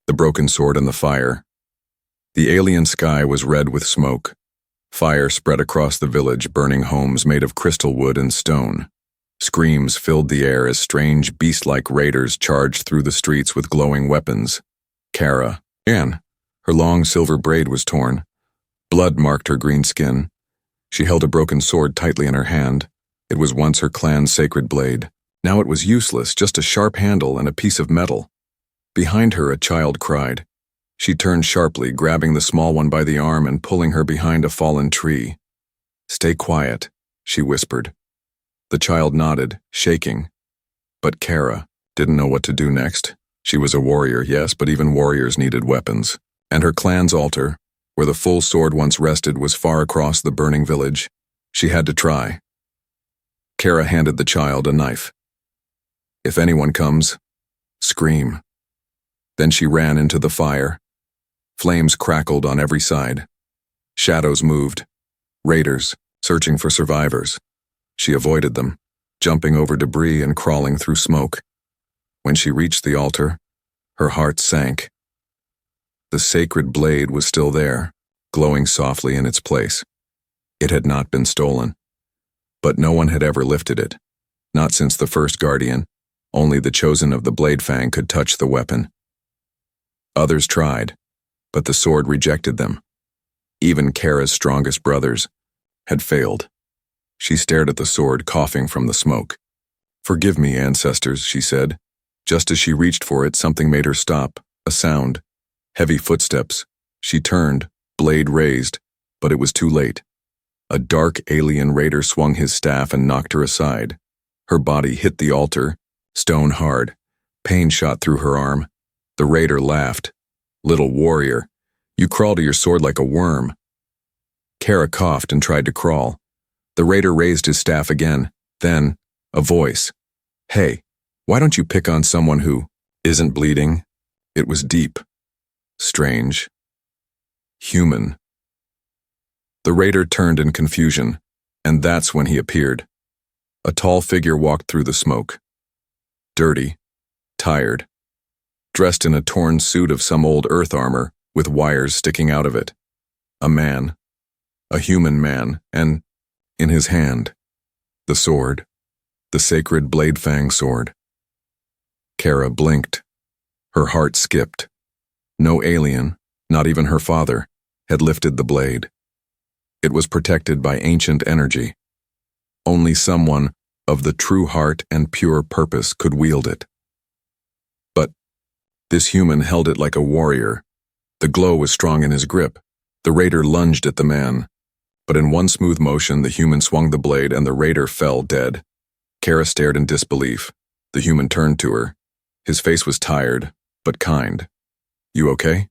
The broken sword and the fire. The alien sky was red with smoke. Fire spread across the village, burning homes made of crystal wood and stone. Screams filled the air as strange, beast-like raiders charged through the streets with glowing weapons. Kara, Anne, her long silver braid was torn. Blood marked her green skin. She held a broken sword tightly in her hand. It was once her clan's sacred blade. Now it was useless, just a sharp handle and a piece of metal. Behind her, a child cried. She turned sharply, grabbing the small one by the arm and pulling her behind a fallen tree. "Stay quiet," she whispered. The child nodded, shaking. But Kara didn't know what to do next. She was a warrior, yes, but even warriors needed weapons. And her clan's altar, where the full sword once rested, was far across the burning village. She had to try. Kara handed the child a knife. "If anyone comes, scream." Then she ran into the fire. Flames crackled on every side. Shadows moved. Raiders, searching for survivors. She avoided them, jumping over debris and crawling through smoke. When she reached the altar, her heart sank. The sacred blade was still there, glowing softly in its place. It had not been stolen. But no one had ever lifted it. Not since the first guardian. Only the chosen of the Blade Fang could touch the weapon. Others tried, but the sword rejected them. Even Kara's strongest brothers had failed. She stared at the sword, coughing from the smoke. "Forgive me, ancestors," she said. Just as she reached for it, something made her stop. A sound. Heavy footsteps. She turned, blade raised, but it was too late. A dark alien raider swung his staff and knocked her aside. Her body hit the altar, stone hard. Pain shot through her arm. The raider laughed. "Little warrior, you crawl to your sword like a worm." Kara coughed and tried to crawl. The raider raised his staff again. Then, a voice. "Hey, why don't you pick on someone who isn't bleeding?" It was deep. Strange. Human. The raider turned in confusion, and that's when he appeared. A tall figure walked through the smoke. Dirty. Tired. Dressed in a torn suit of some old earth armor, with wires sticking out of it. A man. A human man, and, in his hand, the sword. The sacred Blade Fang sword. Kara blinked. Her heart skipped. No alien, not even her father, had lifted the blade. It was protected by ancient energy. Only someone of the true heart and pure purpose could wield it. But this human held it like a warrior. The glow was strong in his grip. The raider lunged at the man. But in one smooth motion, the human swung the blade and the raider fell dead. Kara stared in disbelief. The human turned to her. His face was tired, but kind. "You okay?"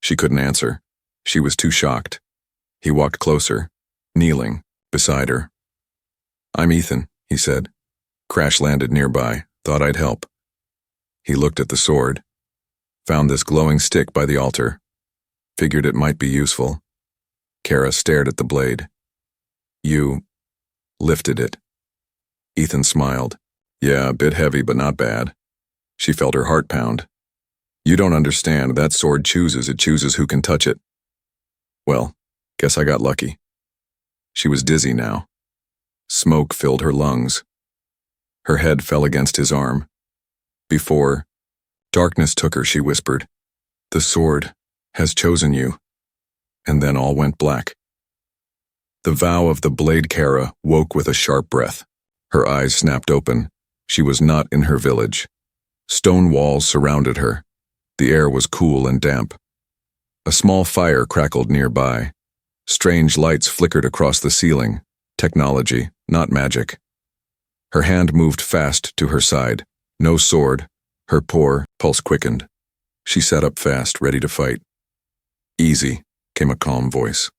She couldn't answer. She was too shocked. He walked closer, kneeling, beside her. "I'm Ethan," he said. "Crash landed nearby. Thought I'd help." He looked at the sword. Found this glowing stick by the altar. Figured it might be useful. Kara stared at the blade. "You lifted it." Ethan smiled. "Yeah, a bit heavy, but not bad." She felt her heart pound. "You don't understand. That sword chooses. It chooses who can touch it." "Well, guess I got lucky." She was dizzy now. Smoke filled her lungs. Her head fell against his arm. Before darkness took her, she whispered, "The sword has chosen you." And then all went black. The vow of the blade Kara woke with a sharp breath. Her eyes snapped open. She was not in her village. Stone walls surrounded her. The air was cool and damp. A small fire crackled nearby. Strange lights flickered across the ceiling. Technology, not magic. Her hand moved fast to her side. No sword. Her poor pulse quickened. She sat up fast, ready to fight. "Easy," came a calm voice.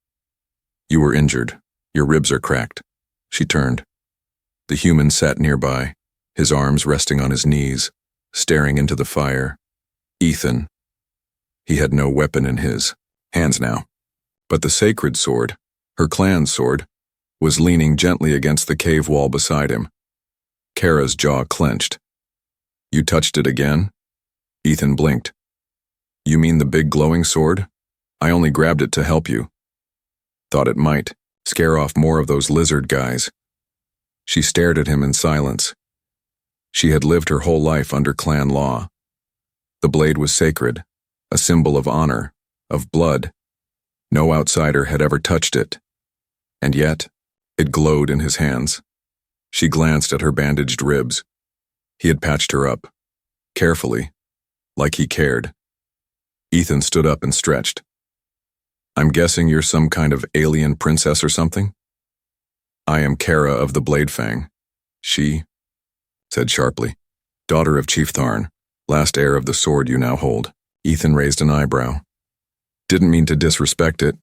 "You were injured. Your ribs are cracked." She turned. The human sat nearby, his arms resting on his knees, staring into the fire. Ethan. He had no weapon in his hands now. But the sacred sword, her clan's sword, was leaning gently against the cave wall beside him. Kara's jaw clenched. "You touched it again?" Ethan blinked. You mean the big glowing sword? I only grabbed it to help you. Thought it might scare off more of those lizard guys. She stared at him in silence. She had lived her whole life under clan law. The blade was sacred, a symbol of honor, of blood. No outsider had ever touched it. And yet, it glowed in his hands. She glanced at her bandaged ribs. He had patched her up, carefully, like he cared. Ethan stood up and stretched. I'm guessing you're some kind of alien princess or something? I am Kara of the Blade Fang. She said sharply, daughter of Chief Tharn, last heir of the sword you now hold. Ethan raised an eyebrow. Didn't mean to disrespect it,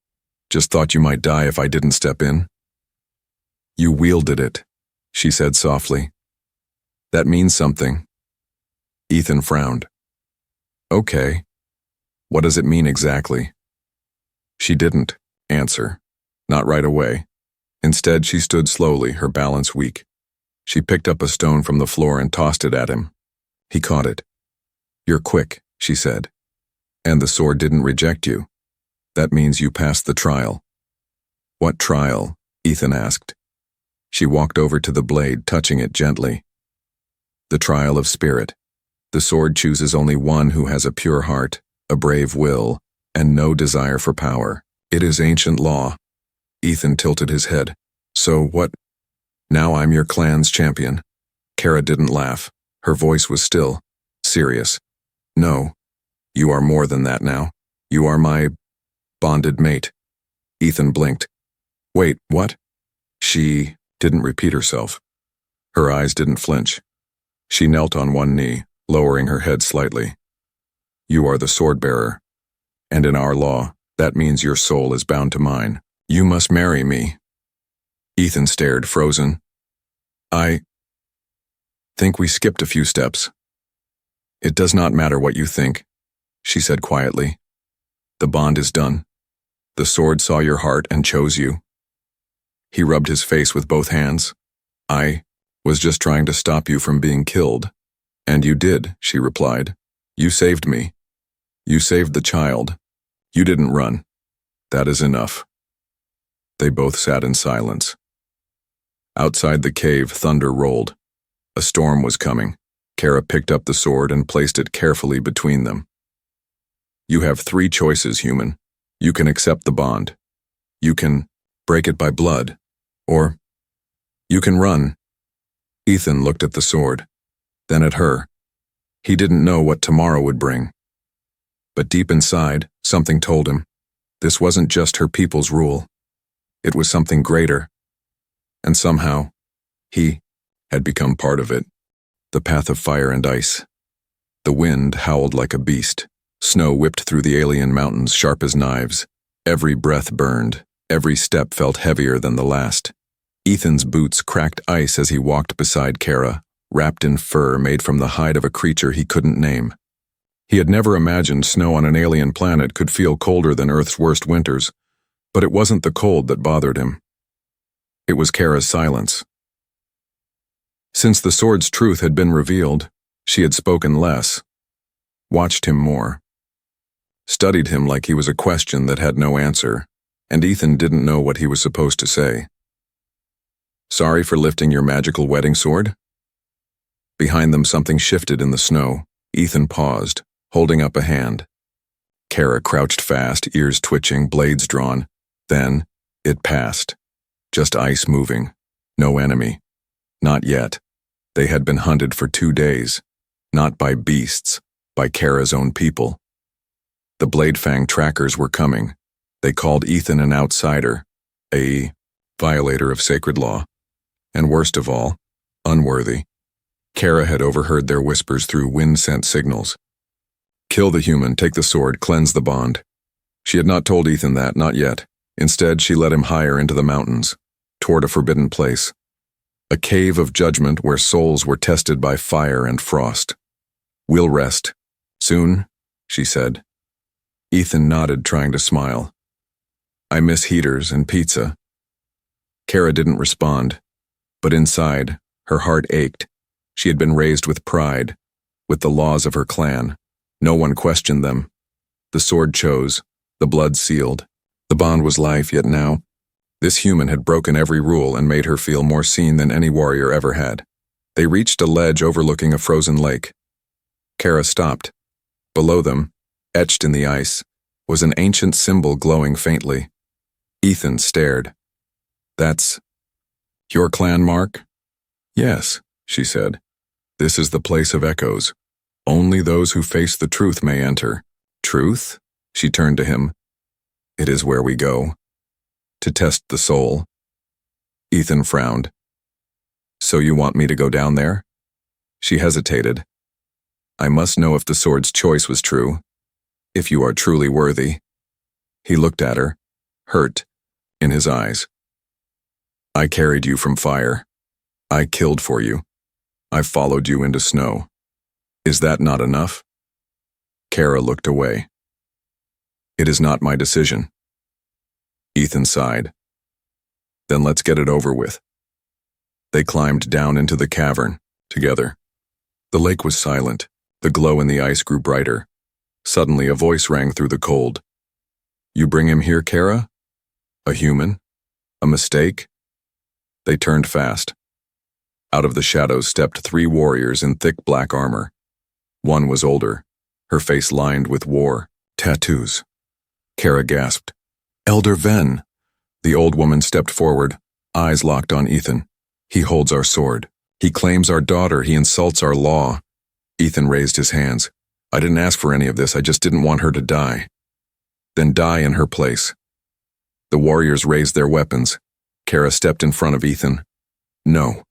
just thought you might die if I didn't step in. You wielded it, she said softly. That means something. Ethan frowned. Okay. What does it mean exactly? She didn't answer, not right away. Instead, she stood slowly, her balance weak. She picked up a stone from the floor and tossed it at him. He caught it. You're quick, she said. And the sword didn't reject you. That means you passed the trial. What trial? Ethan asked. She walked over to the blade, touching it gently. The trial of spirit. The sword chooses only one who has a pure heart, a brave will, and no desire for power. It is ancient law. Ethan tilted his head. So what? Now I'm your clan's champion. Kara didn't laugh. Her voice was still serious. No, you are more than that now. You are my bonded mate. Ethan blinked. Wait, what? She didn't repeat herself. Her eyes didn't flinch. She knelt on one knee, lowering her head slightly. You are the sword bearer. And in our law, that means your soul is bound to mine. You must marry me. Ethan stared, frozen. I think we skipped a few steps. It does not matter what you think, she said quietly. The bond is done. The sword saw your heart and chose you. He rubbed his face with both hands. I was just trying to stop you from being killed. And you did, she replied. You saved me. You saved the child. You didn't run. That is enough. They both sat in silence. Outside the cave, thunder rolled. A storm was coming. Kara picked up the sword and placed it carefully between them. You have 3 choices, human. You can accept the bond. You can break it by blood. Or you can run. Ethan looked at the sword, then at her. He didn't know what tomorrow would bring. But deep inside, something told him, this wasn't just her people's rule. It was something greater. And somehow, he had become part of it. The path of fire and ice. The wind howled like a beast. Snow whipped through the alien mountains sharp as knives. Every breath burned. Every step felt heavier than the last. Ethan's boots cracked ice as he walked beside Kara, wrapped in fur made from the hide of a creature he couldn't name. He had never imagined snow on an alien planet could feel colder than Earth's worst winters, but it wasn't the cold that bothered him. It was Kara's silence. Since the sword's truth had been revealed, she had spoken less, watched him more, studied him like he was a question that had no answer, and Ethan didn't know what he was supposed to say. Sorry for lifting your magical wedding sword? Behind them something shifted in the snow. Ethan paused, holding up a hand. Kara crouched fast, ears twitching, blades drawn. Then, it passed. Just ice moving. No enemy. Not yet. They had been hunted for 2 days. Not by beasts, by Kara's own people. The Blade Fang trackers were coming. They called Ethan an outsider, a violator of sacred law, and worst of all, unworthy. Kara had overheard their whispers through wind-sent signals. Kill the human, take the sword, cleanse the bond. She had not told Ethan that, not yet. Instead, she led him higher into the mountains, toward a forbidden place. A cave of judgment where souls were tested by fire and frost. We'll rest. Soon, she said. Ethan nodded, trying to smile. I miss heaters and pizza. Kara didn't respond, but inside, her heart ached. She had been raised with pride, with the laws of her clan. No one questioned them. The sword chose, the blood sealed. The bond was life, yet now, this human had broken every rule and made her feel more seen than any warrior ever had. They reached a ledge overlooking a frozen lake. Kara stopped. Below them, etched in the ice, was an ancient symbol glowing faintly. Ethan stared. That's your clan mark? Yes, she said. This is the place of echoes. Only those who face the truth may enter. Truth? She turned to him. It is where we go. To test the soul. Ethan frowned. So you want me to go down there? She hesitated. I must know if the sword's choice was true. If you are truly worthy. He looked at her, hurt, in his eyes. I carried you from fire. I killed for you. I followed you into snow. Is that not enough? Kara looked away. It is not my decision. Ethan sighed. Then let's get it over with. They climbed down into the cavern, together. The lake was silent. The glow in the ice grew brighter. Suddenly a voice rang through the cold. You bring him here, Kara? A human? A mistake? They turned fast. Out of the shadows stepped 3 warriors in thick black armor. One was older, her face lined with war, tattoos. Kara gasped. Elder Ven. The old woman stepped forward, eyes locked on Ethan. He holds our sword. He claims our daughter. He insults our law. Ethan raised his hands. I didn't ask for any of this. I just didn't want her to die. Then die in her place. The warriors raised their weapons. Kara stepped in front of Ethan. No.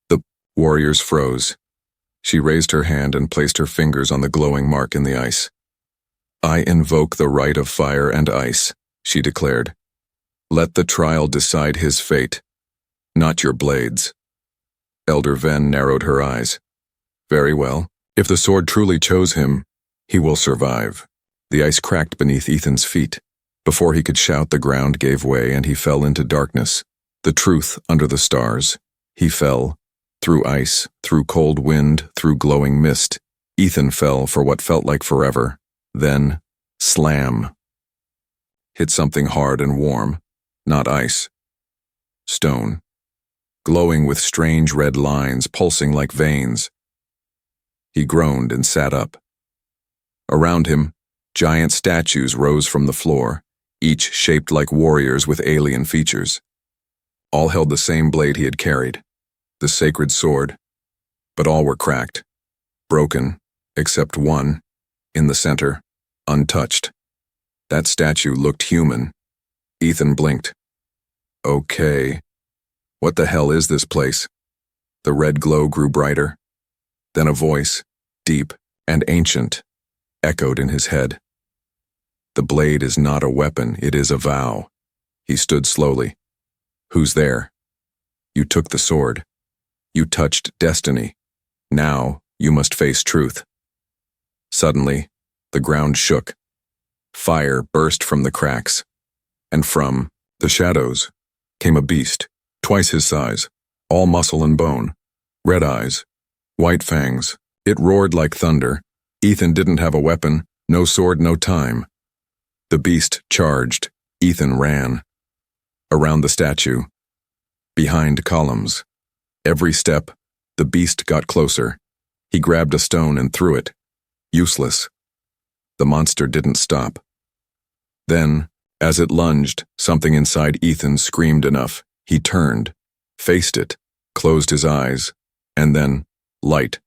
The warriors froze. She raised her hand and placed her fingers on the glowing mark in the ice. I invoke the right of fire and ice, she declared. Let the trial decide his fate, not your blades. Elder Ven narrowed her eyes. Very well. If the sword truly chose him, he will survive. The ice cracked beneath Ethan's feet. Before he could shout, the ground gave way and he fell into darkness. The truth under the stars. He fell. Through ice, through cold wind, through glowing mist. Ethan fell for what felt like forever. Then, slam. Hit something hard and warm. Not ice. Stone. Glowing with strange red lines, pulsing like veins. He groaned and sat up. Around him, giant statues rose from the floor, each shaped like warriors with alien features. All held the same blade he had carried, the sacred sword, but all were cracked, broken, except one, in the center, untouched. That statue looked human. Ethan blinked. Okay. What the hell is this place? The red glow grew brighter. Then a voice, deep and ancient, echoed in his head. The blade is not a weapon, it is a vow. He stood slowly. Who's there? You took the sword. You touched destiny. Now you must face truth. Suddenly, the ground shook. Fire burst from the cracks. And from the shadows came a beast, twice his size, all muscle and bone, red eyes, white fangs. It roared like thunder. Ethan didn't have a weapon, no sword, no time. The beast charged. Ethan ran. Around the statue. Behind columns. Every step, the beast got closer. He grabbed a stone and threw it. Useless. The monster didn't stop. Then, as it lunged, something inside Ethan screamed enough. He turned, faced it, closed his eyes, and then, light.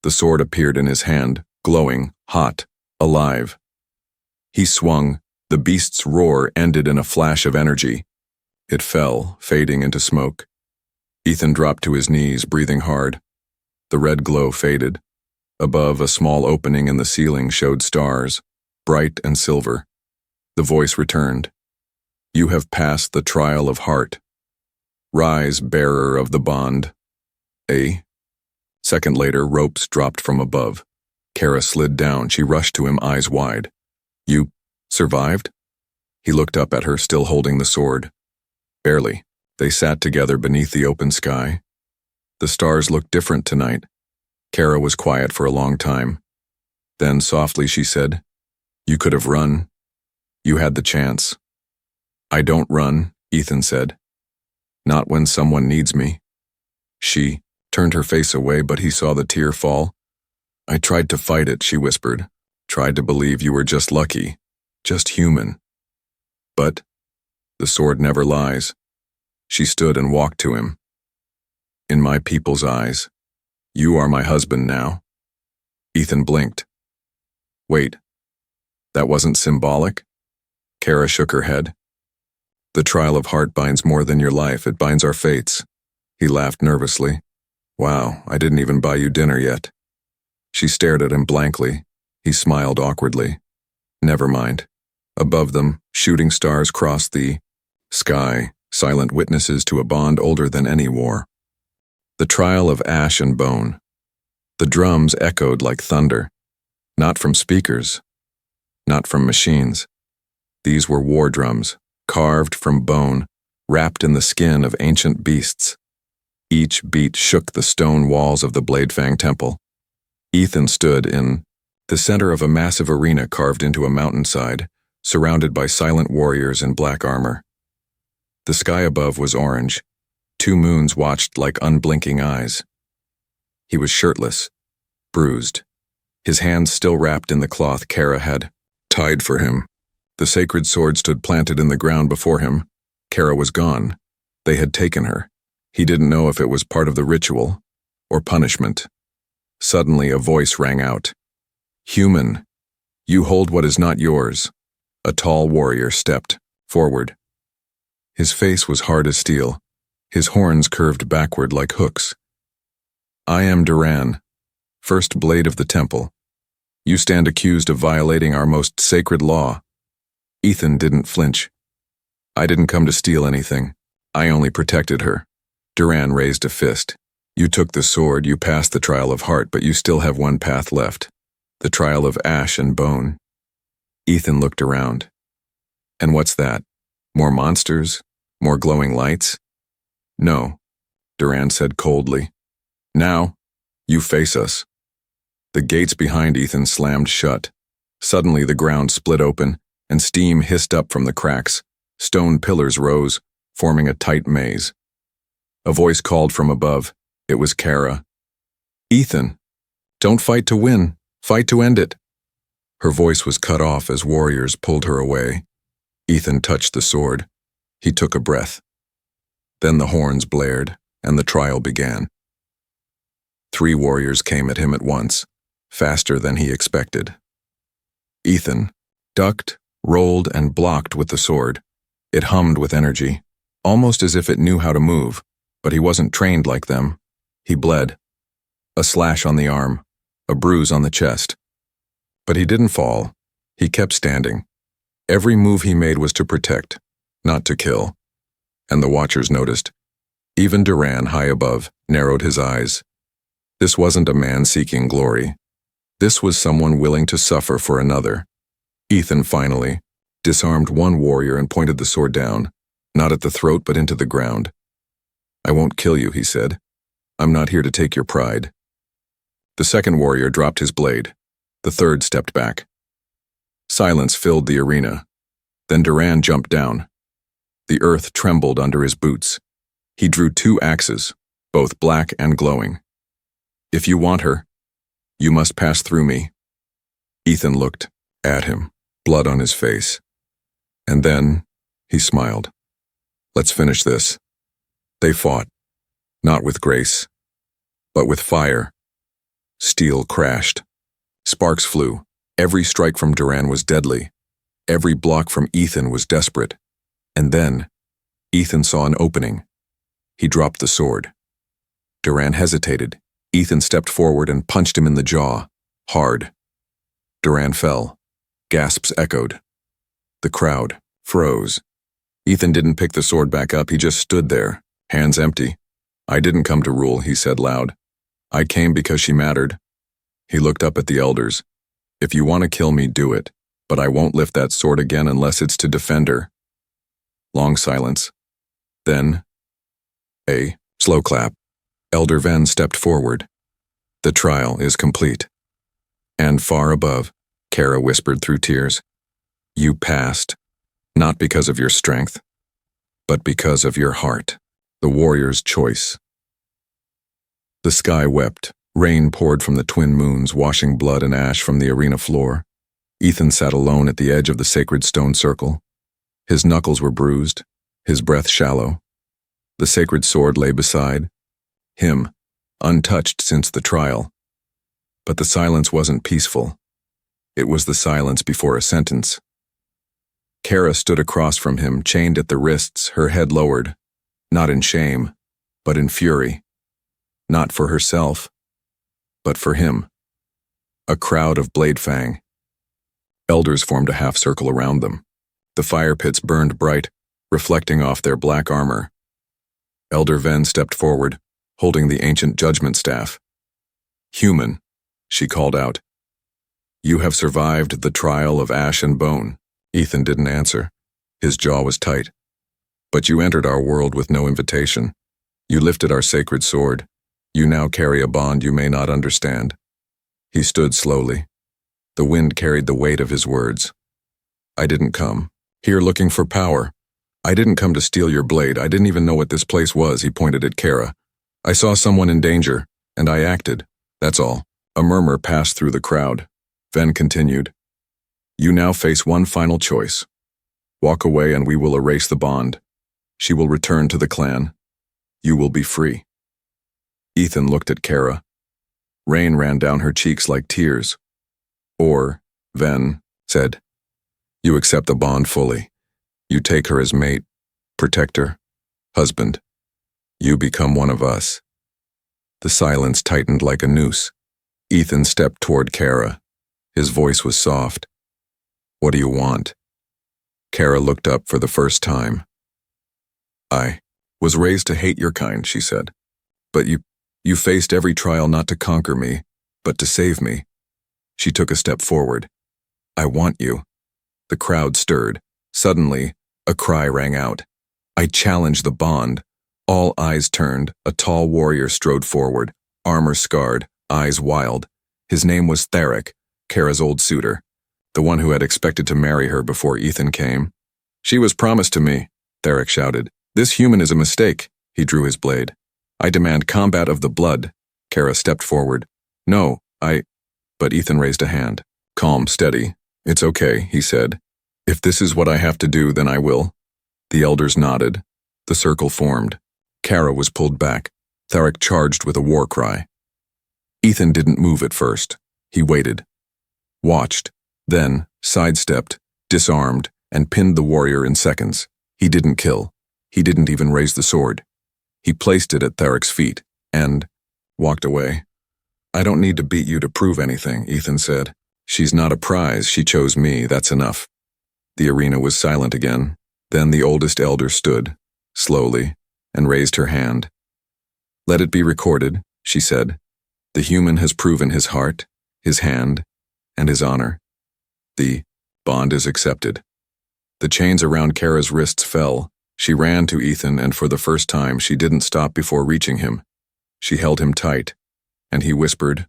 The sword appeared in his hand, glowing, hot, alive. He swung. The beast's roar ended in a flash of energy. It fell, fading into smoke. Ethan dropped to his knees, breathing hard. The red glow faded. Above, a small opening in the ceiling showed stars, bright and silver. The voice returned. You have passed the trial of heart. Rise, bearer of the bond. A second later, ropes dropped from above. Kara slid down. She rushed to him, eyes wide. You survived? He looked up at her, still holding the sword. Barely. They sat together beneath the open sky. The stars looked different tonight. Kara was quiet for a long time. Then softly she said, You could have run. You had the chance. I don't run, Ethan said. Not when someone needs me. She turned her face away, but he saw the tear fall. I tried to fight it, she whispered. Tried to believe you were just lucky, just human. But the sword never lies. She stood and walked to him. In my people's eyes, you are my husband now. Ethan blinked. Wait, that wasn't symbolic? Kara shook her head. The trial of heart binds more than your life, it binds our fates. He laughed nervously. Wow, I didn't even buy you dinner yet. She stared at him blankly. He smiled awkwardly. Never mind. Above them, shooting stars crossed the sky, silent witnesses to a bond older than any war. The trial of ash and bone. The drums echoed like thunder. Not from speakers. Not from machines. These were war drums, carved from bone, wrapped in the skin of ancient beasts. Each beat shook the stone walls of the Bladefang Temple. Ethan stood in the center of a massive arena carved into a mountainside, surrounded by silent warriors in black armor. The sky above was orange. 2 moons watched like unblinking eyes. He was shirtless, bruised, his hands still wrapped in the cloth Kara had tied for him. The sacred sword stood planted in the ground before him. Kara was gone. They had taken her. He didn't know if it was part of the ritual or punishment. Suddenly, a voice rang out. Human, you hold what is not yours. A tall warrior stepped forward. His face was hard as steel. His horns curved backward like hooks. I am Duran, first blade of the temple. You stand accused of violating our most sacred law. Ethan didn't flinch. I didn't come to steal anything. I only protected her. Duran raised a fist. You took the sword, you passed the trial of heart, but you still have one path left. The trial of ash and bone. Ethan looked around. And what's that? More monsters? More glowing lights? No, Duran said coldly. Now, you face us. The gates behind Ethan slammed shut. Suddenly the ground split open, and steam hissed up from the cracks. Stone pillars rose, forming a tight maze. A voice called from above. It was Kara. Ethan, don't fight to win, fight to end it. Her voice was cut off as warriors pulled her away. Ethan touched the sword. He took a breath. Then the horns blared, and the trial began. 3 warriors came at him at once, faster than he expected. Ethan ducked, rolled, and blocked with the sword. It hummed with energy, almost as if it knew how to move, but he wasn't trained like them. He bled. A slash on the arm, a bruise on the chest. But he didn't fall. He kept standing. Every move he made was to protect, not to kill. And the watchers noticed. Even Duran, high above, narrowed his eyes. This wasn't a man seeking glory. This was someone willing to suffer for another. Ethan finally disarmed one warrior and pointed the sword down, not at the throat but into the ground. I won't kill you, he said. I'm not here to take your pride. The second warrior dropped his blade. The third stepped back. Silence filled the arena. Then Duran jumped down. The earth trembled under his boots. He drew 2 axes, both black and glowing. If you want her, you must pass through me. Ethan looked at him, blood on his face. And then he smiled. Let's finish this. They fought, not with grace, but with fire. Steel crashed. Sparks flew. Every strike from Duran was deadly. Every block from Ethan was desperate. And then, Ethan saw an opening. He dropped the sword. Duran hesitated. Ethan stepped forward and punched him in the jaw, hard. Duran fell. Gasps echoed. The crowd froze. Ethan didn't pick the sword back up, he just stood there, hands empty. I didn't come to rule, he said loud. I came because she mattered. He looked up at the elders. If you want to kill me, do it, but I won't lift that sword again unless it's to defend her. Long silence. Then, a slow clap. Elder Venn stepped forward. The trial is complete. And far above, Kara whispered through tears, You passed, not because of your strength, but because of your heart. The warrior's choice. The sky wept. Rain poured from the twin moons, washing blood and ash from the arena floor. Ethan sat alone at the edge of the sacred stone circle. His knuckles were bruised, his breath shallow. The sacred sword lay beside him, untouched since the trial. But the silence wasn't peaceful. It was the silence before a sentence. Kara stood across from him, chained at the wrists, her head lowered, not in shame, but in fury. Not for herself, but for him. A crowd of Bladefang. Elders formed a half circle around them. The fire pits burned bright, reflecting off their black armor. Elder Ven stepped forward, holding the ancient judgment staff. "Human," she called out. "You have survived the trial of ash and bone." Ethan didn't answer. His jaw was tight. "But you entered our world with no invitation. You lifted our sacred sword. You now carry a bond you may not understand." He stood slowly. The wind carried the weight of his words. "I didn't come here looking for power. I didn't come to steal your blade. I didn't even know what this place was," he pointed at Kara. "I saw someone in danger, and I acted. That's all." A murmur passed through the crowd. Ven continued. "You now face one final choice. Walk away and we will erase the bond. She will return to the clan. You will be free." Ethan looked at Kara. Rain ran down her cheeks like tears. "Or," Ven said, "you accept the bond fully. You take her as mate, protector, husband. You become one of us." The silence tightened like a noose. Ethan stepped toward Kara. His voice was soft. "What do you want?" Kara looked up for the first time. "I was raised to hate your kind," she said. "But you faced every trial not to conquer me, but to save me." She took a step forward. "I want you." The crowd stirred. Suddenly, a cry rang out. "I challenge the bond." All eyes turned. A tall warrior strode forward, armor scarred, eyes wild. His name was Theric, Kara's old suitor, the one who had expected to marry her before Ethan came. "She was promised to me," Theric shouted. "This human is a mistake." He drew his blade. "I demand combat of the blood." Kara stepped forward. "No, But Ethan raised a hand. "Calm, steady. It's okay," he said. "If this is what I have to do, then I will." The elders nodded. The circle formed. Kara was pulled back. Theric charged with a war cry. Ethan didn't move at first. He waited. Watched. Then sidestepped, disarmed, and pinned the warrior in seconds. He didn't kill. He didn't even raise the sword. He placed it at Theric's feet, and walked away. "I don't need to beat you to prove anything," Ethan said. "She's not a prize, she chose me, that's enough." The arena was silent again. Then the oldest elder stood, slowly, and raised her hand. "Let it be recorded," she said. "The human has proven his heart, his hand, and his honor. The bond is accepted." The chains around Kara's wrists fell. She ran to Ethan, and for the first time she didn't stop before reaching him. She held him tight, and he whispered,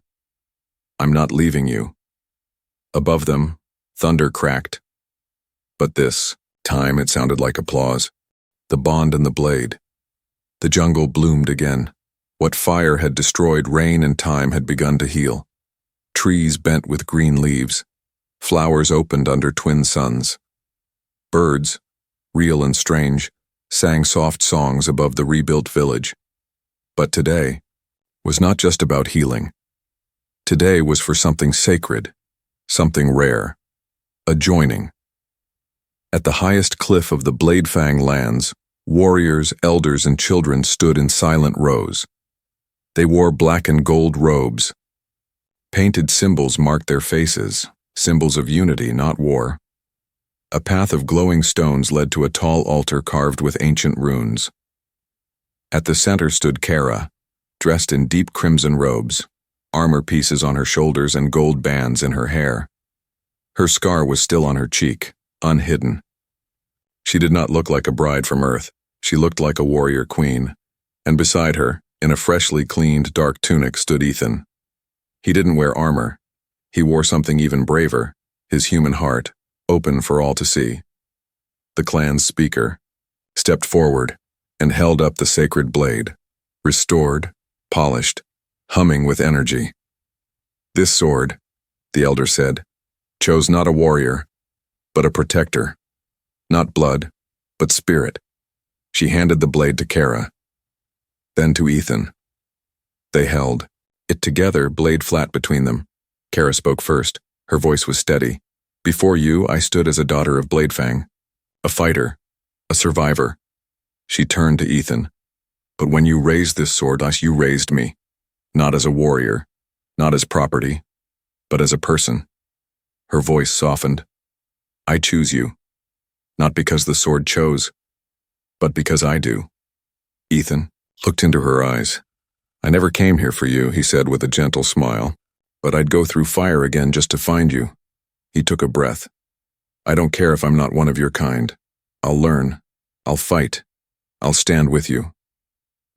"I'm not leaving you." Above them, thunder cracked. But this time it sounded like applause. The bond and the blade. The jungle bloomed again. What fire had destroyed, rain and time had begun to heal. Trees bent with green leaves. Flowers opened under twin suns. Birds, real and strange, sang soft songs above the rebuilt village. But today was not just about healing. Today was for something sacred, something rare, a joining. At the highest cliff of the Bladefang lands, warriors, elders, and children stood in silent rows. They wore black and gold robes. Painted symbols marked their faces, symbols of unity, not war. A path of glowing stones led to a tall altar carved with ancient runes. At the center stood Kara, dressed in deep crimson robes, armor pieces on her shoulders and gold bands in her hair. Her scar was still on her cheek, unhidden. She did not look like a bride from Earth. She looked like a warrior queen. And beside her, in a freshly cleaned dark tunic, stood Ethan. He didn't wear armor. He wore something even braver, his human heart, open for all to see. The clan's speaker stepped forward and held up the sacred blade, restored, polished, humming with energy. This sword, the elder said, chose not a warrior, but a protector. Not blood, but spirit. She handed the blade to Kara, then to Ethan. They held it together, blade flat between them. Kara spoke first. Her voice was steady. Before you, I stood as a daughter of Bladefang, a fighter, a survivor. She turned to Ethan. But when you raised this sword, you raised me. Not as a warrior, not as property, but as a person. Her voice softened. I choose you. Not because the sword chose, but because I do. Ethan looked into her eyes. I never came here for you, he said with a gentle smile, but I'd go through fire again just to find you. He took a breath. I don't care if I'm not one of your kind. I'll learn. I'll fight. I'll stand with you.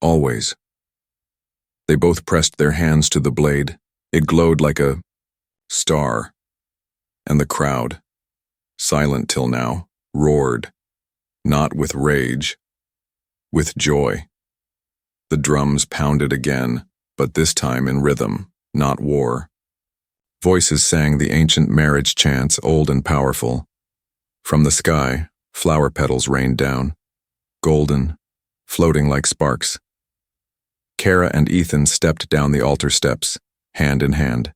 Always. They both pressed their hands to the blade. It glowed like a star. And the crowd, silent till now, roared, not with rage, with joy. The drums pounded again, but this time in rhythm, not war. Voices sang the ancient marriage chants, old and powerful. From the sky, flower petals rained down, golden, floating like sparks. Kara and Ethan stepped down the altar steps, hand in hand.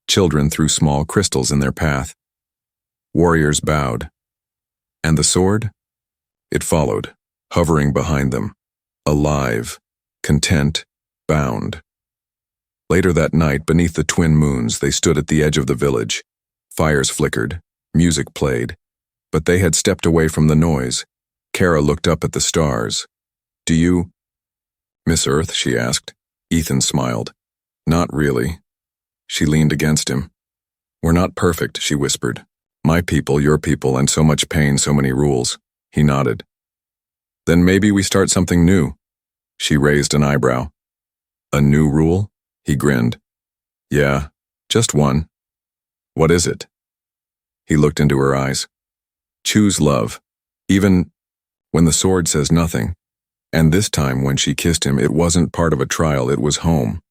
Children threw small crystals in their path. Warriors bowed. And the sword? It followed, hovering behind them, alive, content, bound. Later that night, beneath the twin moons, they stood at the edge of the village. Fires flickered, music played, but they had stepped away from the noise. Kara looked up at the stars. Do you miss Earth? She asked. Ethan smiled. Not really. She leaned against him. We're not perfect, she whispered. My people, your people, and so much pain, so many rules. He nodded. Then maybe we start something new. She raised an eyebrow. A new rule? He grinned. Yeah, just one. What is it? He looked into her eyes. Choose love, even when the sword says nothing. And this time when she kissed him, it wasn't part of a trial, it was home.